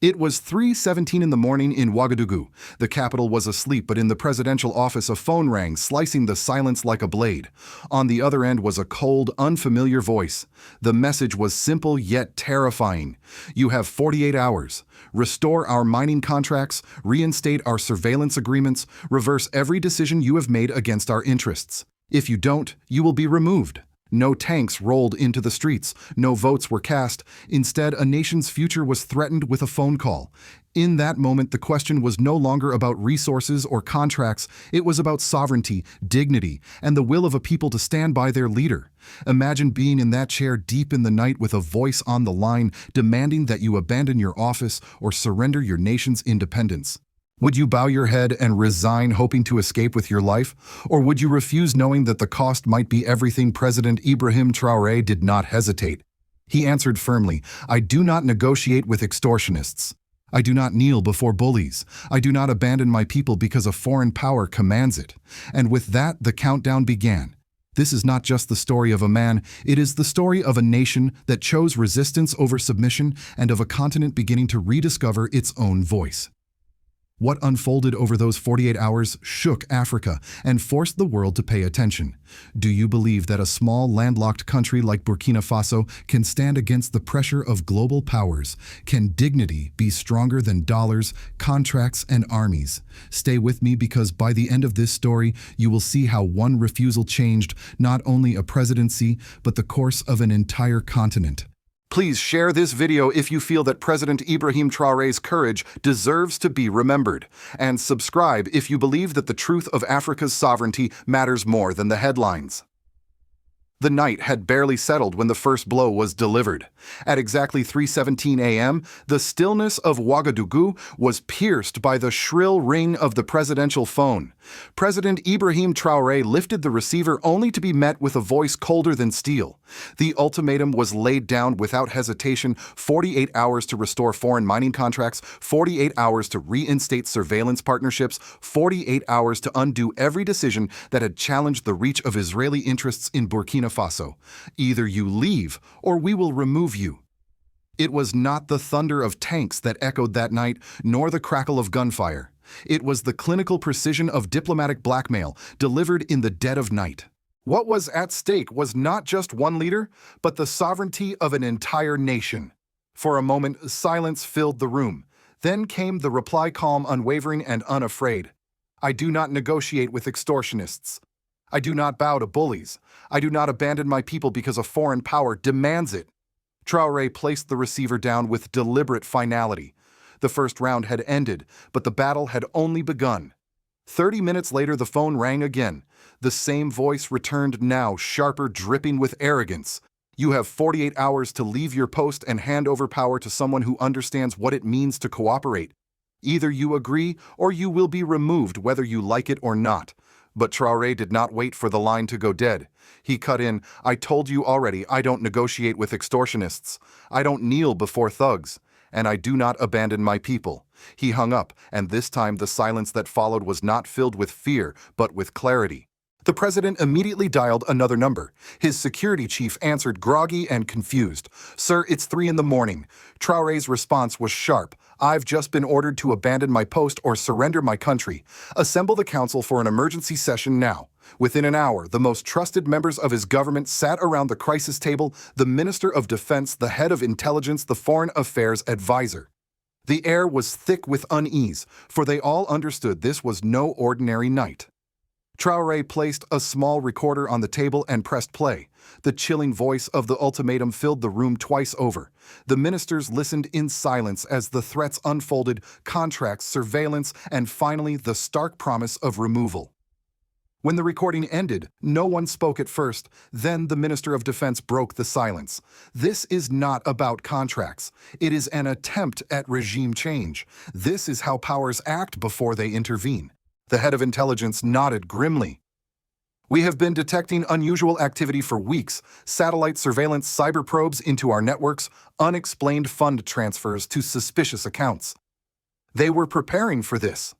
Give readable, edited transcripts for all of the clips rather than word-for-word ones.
It was 3:17 in the morning in Wagadugu. The capital was asleep, but in the presidential office a phone rang, slicing the silence like a blade. On the other end was a cold, unfamiliar voice. The message was simple yet terrifying. You have 48 hours. Restore our mining contracts, reinstate our surveillance agreements, reverse every decision you have made against our interests. If you don't, you will be removed. No tanks rolled into the streets, no votes were cast. Instead, a nation's future was threatened with a phone call. In that moment, the question was no longer about resources or contracts. It was about sovereignty, dignity, and the will of a people to stand by their leader. Imagine being in that chair deep in the night with a voice on the line demanding that you abandon your office or surrender your nation's independence. Would you bow your head and resign hoping to escape with your life? Or would you refuse knowing that the cost might be everything? President Ibrahim Traoré did not hesitate. He answered firmly, "I do not negotiate with extortionists. I do not kneel before bullies. I do not abandon my people because a foreign power commands it." And with that, the countdown began. This is not just the story of a man, it is the story of a nation that chose resistance over submission and of a continent beginning to rediscover its own voice. What unfolded over those 48 hours shook Africa and forced the world to pay attention. Do you believe that a small landlocked country like Burkina Faso can stand against the pressure of global powers? Can dignity be stronger than dollars, contracts, and armies? Stay with me, because by the end of this story, you will see how one refusal changed not only a presidency, but the course of an entire continent. Please share this video if you feel that President Ibrahim Traoré's courage deserves to be remembered. And subscribe if you believe that the truth of Africa's sovereignty matters more than the headlines. The night had barely settled when the first blow was delivered. At exactly 3:17 a.m., the stillness of Ouagadougou was pierced by the shrill ring of the presidential phone. President Ibrahim Traoré lifted the receiver only to be met with a voice colder than steel. The ultimatum was laid down without hesitation: 48 hours to restore foreign mining contracts, 48 hours to reinstate surveillance partnerships, 48 hours to undo every decision that had challenged the reach of Israeli interests in Burkina Faso. Either you leave or we will remove you. It was not the thunder of tanks that echoed that night, nor the crackle of gunfire. It was the clinical precision of diplomatic blackmail delivered in the dead of night. What was at stake was not just one leader, but the sovereignty of an entire nation. For a moment, silence filled the room. Then came the reply, calm, unwavering, and unafraid. "I do not negotiate with extortionists. I do not bow to bullies. I do not abandon my people because a foreign power demands it." Traoré placed the receiver down with deliberate finality. The first round had ended, but the battle had only begun. 30 minutes later, the phone rang again. The same voice returned, now sharper, dripping with arrogance. "You have 48 hours to leave your post and hand over power to someone who understands what it means to cooperate. Either you agree or you will be removed, whether you like it or not." But Traoré did not wait for the line to go dead. He cut in, "I told you already, I don't negotiate with extortionists. I don't kneel before thugs. And I do not abandon my people." He hung up, and this time the silence that followed was not filled with fear, but with clarity. The president immediately dialed another number. His security chief answered, groggy and confused. "Sir, it's 3 in the morning." Traoré's response was sharp. "I've just been ordered to abandon my post or surrender my country. Assemble the council for an emergency session now." Within an hour, the most trusted members of his government sat around the crisis table: the Minister of Defense, the head of intelligence, the foreign affairs advisor. The air was thick with unease, for they all understood this was no ordinary night. Traoré placed a small recorder on the table and pressed play. The chilling voice of the ultimatum filled the room twice over. The ministers listened in silence as the threats unfolded: contracts, surveillance, and finally the stark promise of removal. When the recording ended, no one spoke at first. Then the Minister of Defense broke the silence. "This is not about contracts. It is an attempt at regime change. This is how powers act before they intervene." The head of intelligence nodded grimly. "We have been detecting unusual activity for weeks: satellite surveillance, cyber probes into our networks, unexplained fund transfers to suspicious accounts. They were preparing for this."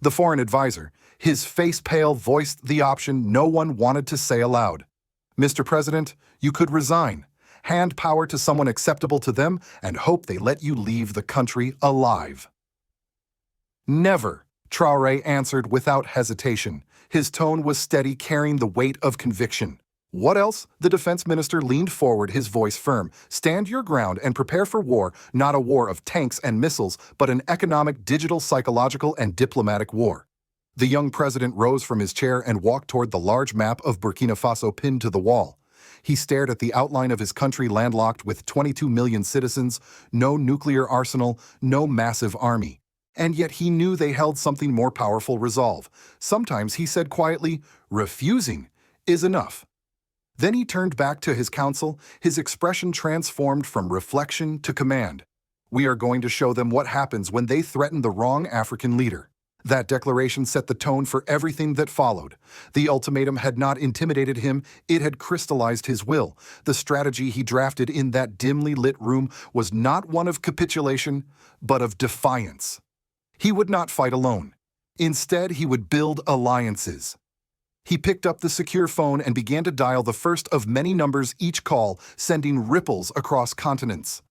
The foreign advisor, his face pale, voiced the option no one wanted to say aloud. "Mr. President, you could resign. hand power to someone acceptable to them, and hope they let you leave the country alive. Never, Traoré answered without hesitation. His tone was steady, carrying the weight of conviction. What else? The defense minister leaned forward, his voice firm. Stand your ground and prepare for war, not a war of tanks and missiles, but an economic, digital, psychological, and diplomatic war. The young president rose from his chair and walked toward the large map of Burkina Faso pinned to the wall. He stared at the outline of his country, landlocked with 22 million citizens, no nuclear arsenal, no massive army. And yet he knew they held something more powerful: resolve. Sometimes, he said quietly, refusing is enough. Then he turned back to his council, his expression transformed from reflection to command. We are going to show them what happens when they threaten the wrong African leader. That declaration set the tone for everything that followed. The ultimatum had not intimidated him, it had crystallized his will. The strategy he drafted in that dimly lit room was not one of capitulation, but of defiance. He would not fight alone. Instead, he would build alliances. He picked up the secure phone and began to dial the first of many numbers, each call sending ripples across continents.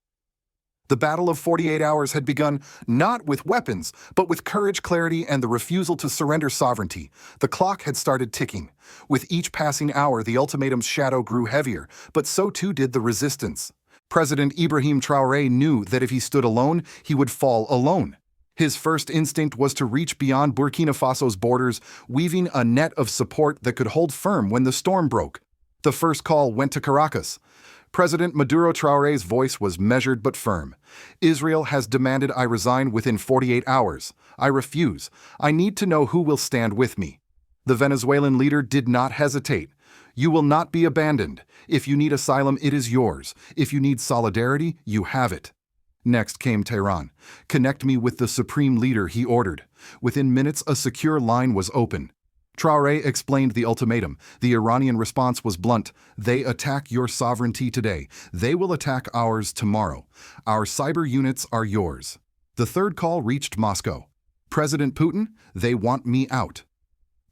The battle of 48 hours had begun, not with weapons, but with courage, clarity, and the refusal to surrender sovereignty. The clock had started ticking. With each passing hour, the ultimatum's shadow grew heavier, but so too did the resistance. President Ibrahim Traoré knew that if he stood alone, he would fall alone. His first instinct was to reach beyond Burkina Faso's borders, weaving a net of support that could hold firm when the storm broke. The first call went to Caracas. President Maduro Traoré's voice was measured but firm. Israel has demanded I resign within 48 hours. I refuse. I need to know who will stand with me. The Venezuelan leader did not hesitate. You will not be abandoned. If you need asylum, it is yours. If you need solidarity, you have it. Next came Tehran. Connect me with the supreme leader, he ordered. Within minutes, a secure line was open. Traoré explained the ultimatum. The Iranian response was blunt. They attack your sovereignty today. They will attack ours tomorrow. Our cyber units are yours. The third call reached Moscow. President Putin, they want me out.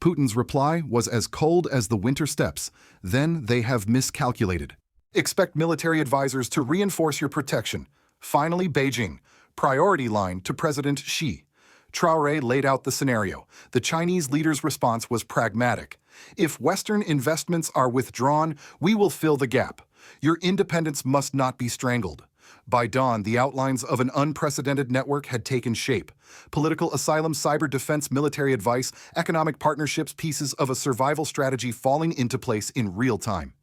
Putin's reply was as cold as the winter steppes. Then they have miscalculated. Expect military advisors to reinforce your protection. Finally, Beijing. Priority line to President Xi. Traoré laid out the scenario. The Chinese leader's response was pragmatic. If Western investments are withdrawn, we will fill the gap. Your independence must not be strangled. By dawn, the outlines of an unprecedented network had taken shape. Political asylum, cyber defense, military advice, economic partnerships, pieces of a survival strategy falling into place in real time.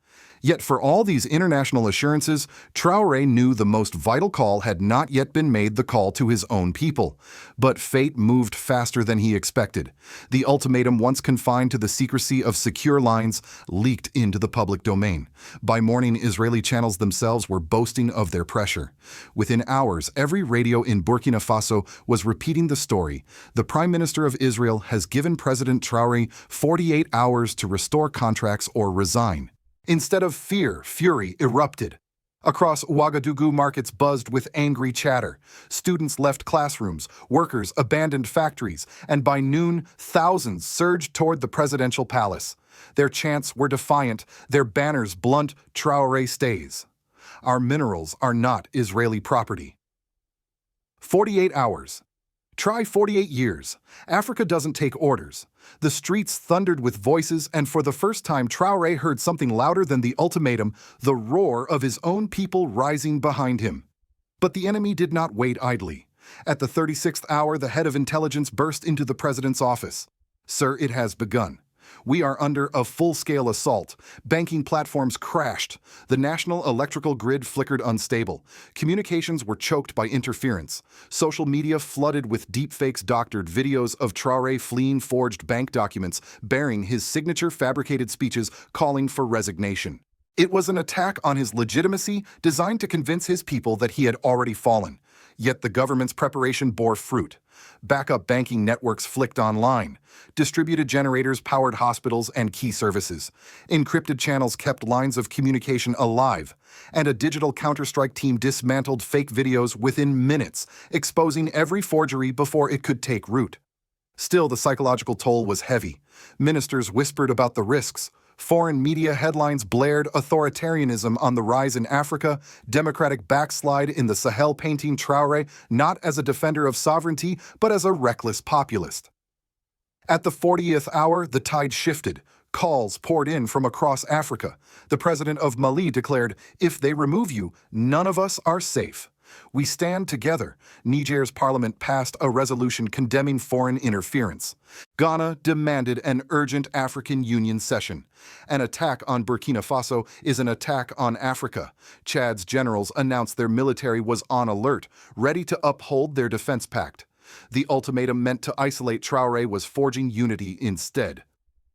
Yet for all these international assurances, Traoré knew the most vital call had not yet been made, the call to his own people. But fate moved faster than he expected. The ultimatum, once confined to the secrecy of secure lines, leaked into the public domain. By morning, Israeli channels themselves were boasting of their pressure. Within hours, every radio in Burkina Faso was repeating the story. The Prime Minister of Israel has given President Traoré 48 hours to restore contracts or resign. Instead of fear, fury erupted. Across Wagadugu, markets buzzed with angry chatter. Students left classrooms, workers abandoned factories, and by noon, thousands surged toward the presidential palace. Their chants were defiant, their banners blunt: Traoré stays. Our minerals are not Israeli property. 48 hours. Try 48 years. Africa doesn't take orders. The streets thundered with voices, and for the first time Traoré heard something louder than the ultimatum, the roar of his own people rising behind him. But the enemy did not wait idly. At the 36th hour, the head of intelligence burst into the president's office. Sir, it has begun. We are under a full-scale assault. Banking platforms crashed. The national electrical grid flickered unstable. Communications were choked by interference. Social media flooded with deepfakes, doctored videos of Traoré fleeing, forged bank documents bearing his signature, fabricated speeches calling for resignation. It was an attack on his legitimacy, designed to convince his people that he had already fallen. Yet the government's preparation bore fruit. Backup banking networks flicked online. Distributed generators powered hospitals and key services. Encrypted channels kept lines of communication alive. And a digital counter-strike team dismantled fake videos within minutes, exposing every forgery before it could take root. Still, the psychological toll was heavy. Ministers whispered about the risks. Foreign media headlines blared authoritarianism on the rise in Africa, democratic backslide in the Sahel, painting Traoré not as a defender of sovereignty, but as a reckless populist. At the 40th hour, the tide shifted. Calls poured in from across Africa. The president of Mali declared, "If they remove you, none of us are safe." We stand together. Niger's parliament passed a resolution condemning foreign interference. Ghana demanded an urgent African Union session. An attack on Burkina Faso is an attack on Africa. Chad's generals announced their military was on alert, ready to uphold their defense pact. The ultimatum meant to isolate Traoré was forging unity instead.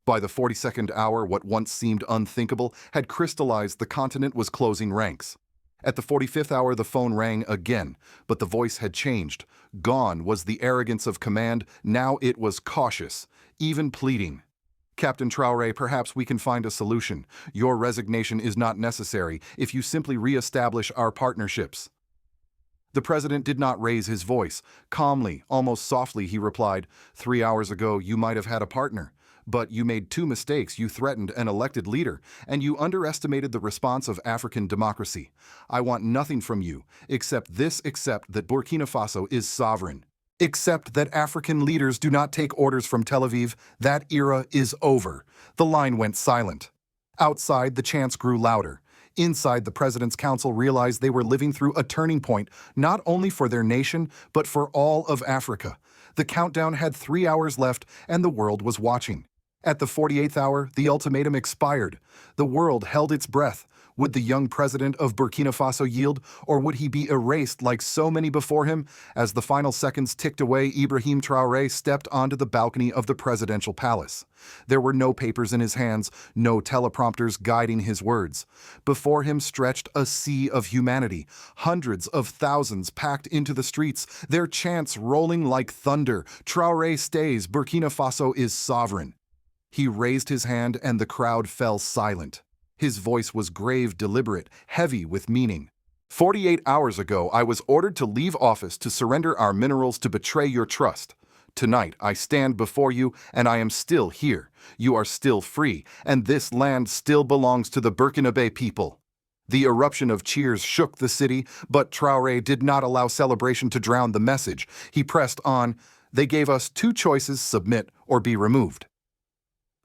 By the 42nd hour, what once seemed unthinkable had crystallized. The continent was closing ranks. At the 45th hour, the phone rang again, but the voice had changed. Gone was the arrogance of command. Now it was cautious, even pleading. "Captain Traoré, perhaps we can find a solution. Your resignation is not necessary if you simply re-establish our partnerships." The president did not raise his voice. Calmly, almost softly, he replied, "3 hours ago, you might have had a partner. But you made 2 mistakes. You threatened an elected leader, and you underestimated the response of African democracy. I want nothing from you, except that Burkina Faso is sovereign. Accept that African leaders do not take orders from Tel Aviv. That era is over." The line went silent. Outside, the chants grew louder. Inside, the president's council realized they were living through a turning point, not only for their nation, but for all of Africa. The countdown had 3 hours left, and the world was watching. At the 48th hour, the ultimatum expired. The world held its breath. Would the young president of Burkina Faso yield, or would he be erased like so many before him? As the final seconds ticked away, Ibrahim Traoré stepped onto the balcony of the presidential palace. There were no papers in his hands, no teleprompters guiding his words. Before him stretched a sea of humanity, hundreds of thousands packed into the streets, their chants rolling like thunder. "Traoré stays, Burkina Faso is sovereign." He raised his hand and the crowd fell silent. His voice was grave, deliberate, heavy with meaning. 48 hours ago, I was ordered to leave office to surrender our minerals to betray your trust. Tonight, I stand before you, and I am still here. You are still free, and this land still belongs to the Burkinabe people." The eruption of cheers shook the city, but Traoré did not allow celebration to drown the message. He pressed on. "They gave us 2 choices, submit or be removed.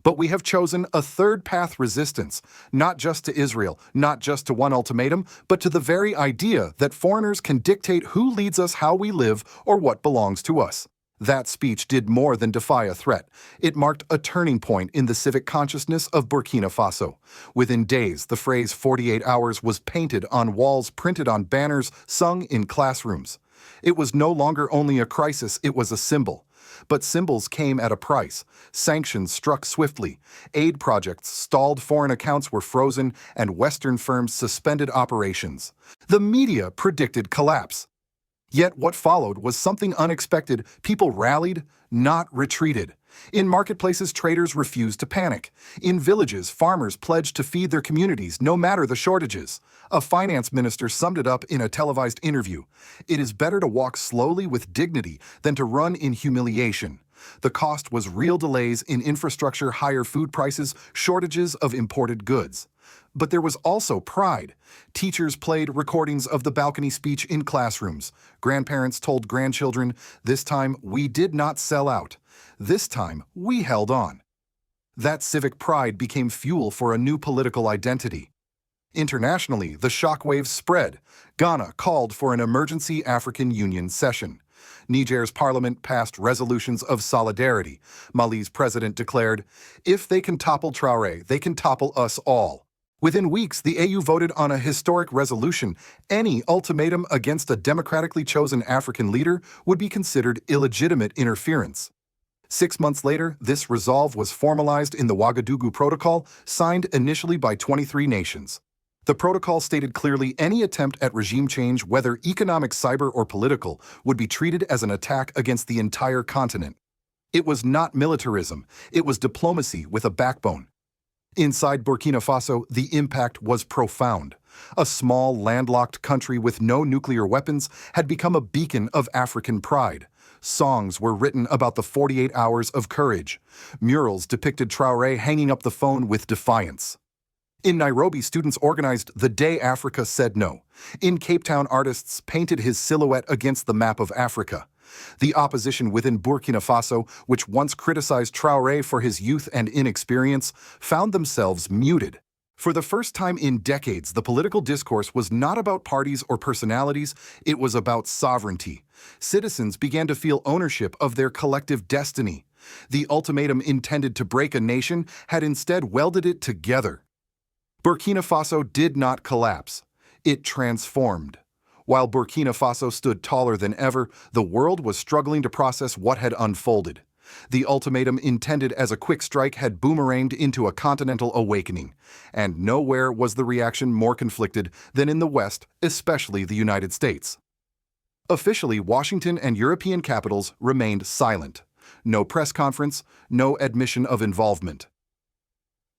But we have chosen a third path: resistance, not just to Israel, not just to one ultimatum, but to the very idea that foreigners can dictate who leads us, how we live, or what belongs to us." That speech did more than defy a threat. It marked a turning point in the civic consciousness of Burkina Faso. Within days, the phrase 48 hours was painted on walls, printed on banners, sung in classrooms. It was no longer only a crisis, it was a symbol. But symbols came at a price. Sanctions struck swiftly. Aid projects stalled, foreign accounts were frozen, and Western firms suspended operations. The media predicted collapse. Yet what followed was something unexpected. People rallied, not retreated. In marketplaces, traders refused to panic. In villages, farmers pledged to feed their communities, no matter the shortages. A finance minister summed it up in a televised interview. "It is better to walk slowly with dignity than to run in humiliation." The cost was real delays in infrastructure, higher food prices, shortages of imported goods. But there was also pride. Teachers played recordings of the balcony speech in classrooms. Grandparents told grandchildren, "This time we did not sell out. This time we held on." That civic pride became fuel for a new political identity. Internationally, the shockwaves spread. Ghana called for an emergency African Union session. Niger's parliament passed resolutions of solidarity. Mali's president declared, "If they can topple Traoré, they can topple us all." Within weeks, the AU voted on a historic resolution. Any ultimatum against a democratically chosen African leader would be considered illegitimate interference. 6 months later, this resolve was formalized in the Wagadugu Protocol, signed initially by 23 nations. The protocol stated clearly any attempt at regime change, whether economic, cyber, or political, would be treated as an attack against the entire continent. It was not militarism, it was diplomacy with a backbone. Inside Burkina Faso, the impact was profound. A small, landlocked country with no nuclear weapons had become a beacon of African pride. Songs were written about the 48 hours of courage. Murals depicted Traoré hanging up the phone with defiance. In Nairobi, students organized the Day Africa Said No. In Cape Town, artists painted his silhouette against the map of Africa. The opposition within Burkina Faso, which once criticized Traoré for his youth and inexperience, found themselves muted. For the first time in decades, the political discourse was not about parties or personalities, it was about sovereignty. Citizens began to feel ownership of their collective destiny. The ultimatum intended to break a nation had instead welded it together. Burkina Faso did not collapse. It transformed. While Burkina Faso stood taller than ever, the world was struggling to process what had unfolded. The ultimatum intended as a quick strike had boomeranged into a continental awakening, and nowhere was the reaction more conflicted than in the West, especially the United States. Officially, Washington and European capitals remained silent. No press conference, no admission of involvement.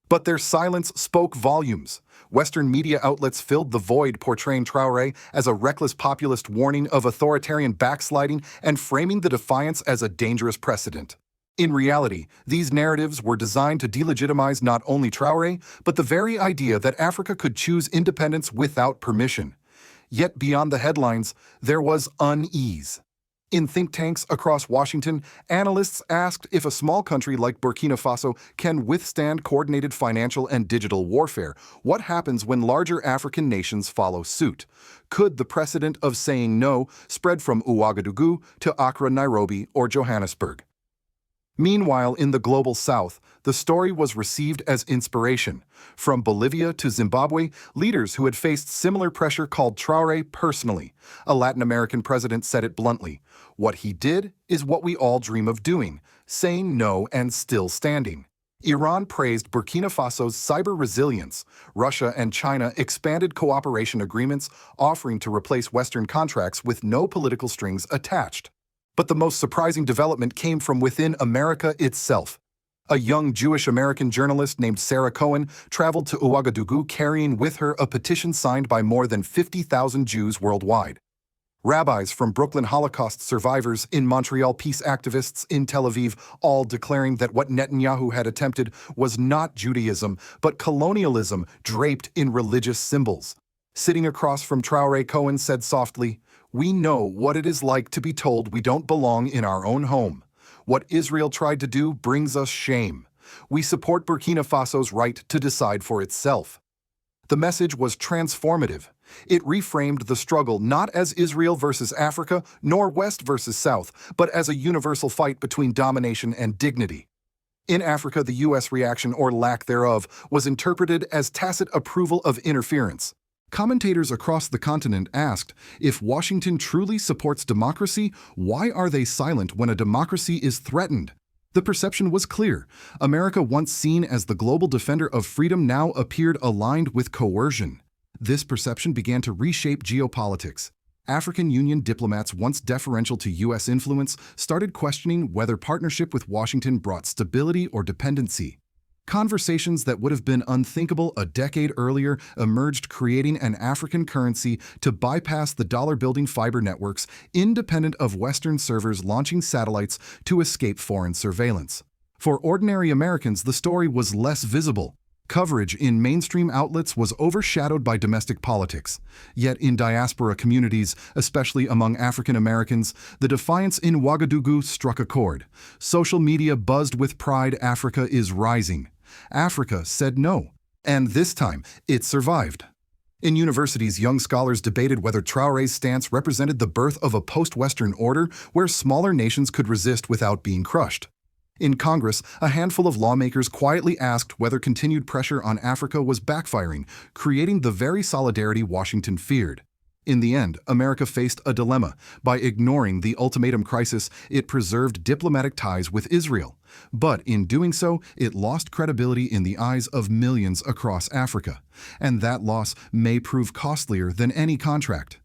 But their silence spoke volumes. Western media outlets filled the void, portraying Traoré as a reckless populist warning of authoritarian backsliding and framing the defiance as a dangerous precedent. In reality, these narratives were designed to delegitimize not only Traoré, but the very idea that Africa could choose independence without permission. Yet beyond the headlines, there was unease. In think tanks across Washington, analysts asked if a small country like Burkina Faso can withstand coordinated financial and digital warfare. What happens when larger African nations follow suit? Could the precedent of saying no spread from Ouagadougou to Accra, Nairobi, or Johannesburg? Meanwhile, in the global south, the story was received as inspiration. From Bolivia to Zimbabwe, leaders who had faced similar pressure called Traoré personally. A Latin American president said it bluntly: "What he did is what we all dream of doing, saying no and still standing." Iran praised Burkina Faso's cyber resilience. Russia and China expanded cooperation agreements, offering to replace Western contracts with no political strings attached. But the most surprising development came from within America itself. A young Jewish-American journalist named Sarah Cohen traveled to Ouagadougou carrying with her a petition signed by more than 50,000 Jews worldwide. Rabbis from Brooklyn Holocaust survivors, in Montreal peace activists, in Tel Aviv, all declaring that what Netanyahu had attempted was not Judaism, but colonialism draped in religious symbols. Sitting across from Traoré, Cohen said softly, "We know what it is like to be told we don't belong in our own home. What Israel tried to do brings us shame. We support Burkina Faso's right to decide for itself." The message was transformative. It reframed the struggle not as Israel versus Africa, nor West versus South, but as a universal fight between domination and dignity. In Africa, the U.S. reaction, or lack thereof, was interpreted as tacit approval of interference. Commentators across the continent asked, if Washington truly supports democracy, why are they silent when a democracy is threatened? The perception was clear. America, once seen as the global defender of freedom, now appeared aligned with coercion. This perception began to reshape geopolitics. African Union diplomats, once deferential to U.S. influence, started questioning whether partnership with Washington brought stability or dependency. Conversations that would have been unthinkable a decade earlier emerged, creating an African currency to bypass the dollar-building fiber networks, independent of Western servers launching satellites to escape foreign surveillance. For ordinary Americans, the story was less visible. Coverage in mainstream outlets was overshadowed by domestic politics. Yet in diaspora communities, especially among African Americans, the defiance in Wagadugu struck a chord. Social media buzzed with pride. Africa is rising. Africa said no. And this time, it survived. In universities, young scholars debated whether Traoré's stance represented the birth of a post-Western order where smaller nations could resist without being crushed. In Congress, a handful of lawmakers quietly asked whether continued pressure on Africa was backfiring, creating the very solidarity Washington feared. In the end, America faced a dilemma. By ignoring the ultimatum crisis, it preserved diplomatic ties with Israel. But in doing so, it lost credibility in the eyes of millions across Africa. And that loss may prove costlier than any contract.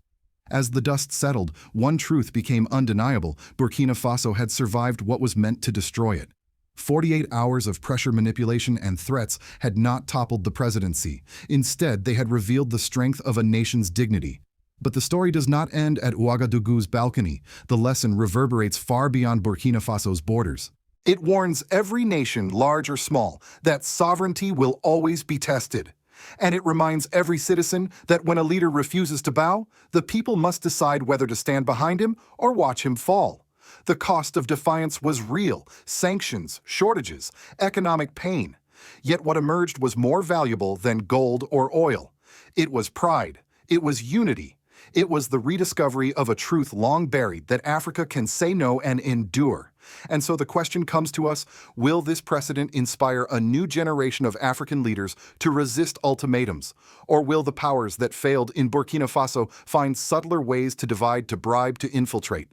As the dust settled, one truth became undeniable: Burkina Faso had survived what was meant to destroy it. 48 hours of pressure manipulation and threats had not toppled the presidency. Instead, they had revealed the strength of a nation's dignity. But the story does not end at Ouagadougou's balcony. The lesson reverberates far beyond Burkina Faso's borders. It warns every nation, large or small, that sovereignty will always be tested. And it reminds every citizen that when a leader refuses to bow, the people must decide whether to stand behind him or watch him fall. The cost of defiance was real: sanctions, shortages, economic pain. Yet what emerged was more valuable than gold or oil. It was pride. It was unity. It was the rediscovery of a truth long buried, that Africa can say no and endure. And so the question comes to us: will this precedent inspire a new generation of African leaders to resist ultimatums? Or will the powers that failed in Burkina Faso find subtler ways to divide, to bribe, to infiltrate?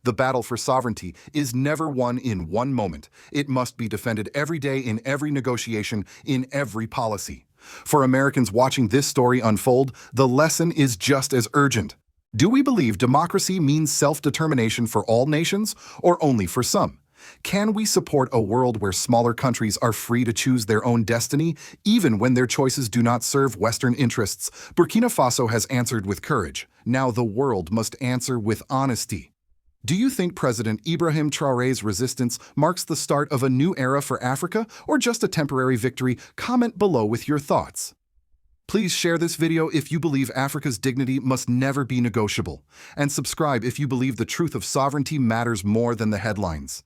The battle for sovereignty is never won in one moment. It must be defended every day, in every negotiation, in every policy. For Americans watching this story unfold, the lesson is just as urgent. Do we believe democracy means self-determination for all nations, or only for some? Can we support a world where smaller countries are free to choose their own destiny, even when their choices do not serve Western interests? Burkina Faso has answered with courage. Now the world must answer with honesty. Do you think President Ibrahim Traoré's resistance marks the start of a new era for Africa, or just a temporary victory? Comment below with your thoughts. Please share this video if you believe Africa's dignity must never be negotiable, and subscribe if you believe the truth of sovereignty matters more than the headlines.